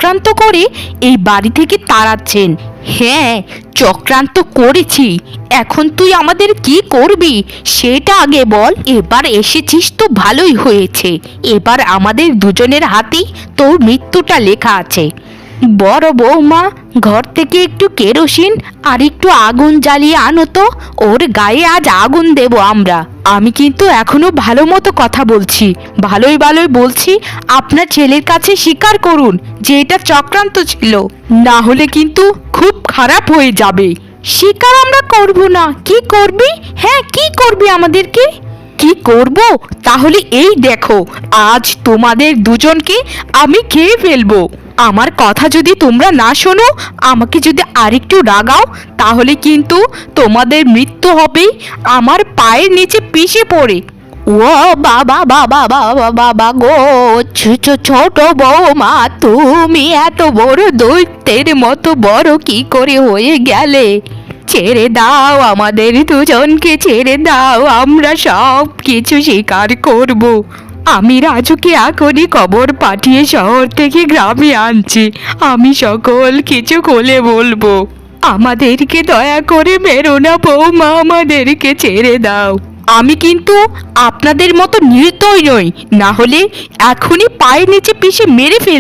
চক্রান্ত করে এই বাড়ি থেকে তাড়াচ্ছেন। হ্যাঁ, চক্রান্ত করেছি। এখন তুই আমাদের কি করবি সেটা আগে বল। এবার এসেছিস তো ভালোই হয়েছে, এবার আমাদের দুজনের হাতেই তোর মৃত্যুটা লেখা আছে। বড় বৌমা, ঘর থেকে একটু কেরোসিন আর একটু আগুন জ্বালিয়ে আনো তো, ওর গায়ে আজ আগুন দেব আমরা। আমি কিন্তু এখনো ভালো মতো কথা বলছি, ভালোই ভালোই বলছি। আপনার ছেলের কাছে স্বীকার করুন যে এটা চক্রান্ত ছিল, না হলে কিন্তু খুব খারাপ হয়ে যাবে। স্বীকার আমরা করব না। কি করবি? হ্যাঁ, কি করবি আমাদেরকে? কি করব? তাহলে এই দেখো, আজ তোমাদের দুজনকে আমি খেয়ে ফেলবো। আমার কথা যদি তোমরা না শোনো, আমাকে যদি আরেকটু রাগাও, তাহলে কিন্তু তোমাদের মৃত্যু হবে আমার পায়ের নিচে পিষে পড়ে। ও বাবা বাবা বাবা বাবা গো, ছোট বৌমা, তুমি এত বড় দৈত্যের মতো বড় কি করে হয়ে গেলে? ছেড়ে দাও, আমাদের দুজনকে ছেড়ে দাও, আমরা সব কিছু স্বীকার করব। আমি রাজুকে এখনই খবর পাঠিয়ে শহর থেকে গ্রামে আনছি। আমি সকল কিছু খুলে বলবো। আমাদেরকে দয়া করে মেরো না বৌমা, আমাদেরকে ছেড়ে দাও। আমি কিন্তু আপনাদের মতো নির্দয় নই, না হলে এখনই পায়ের নিচে পিষে মেরে ফেল।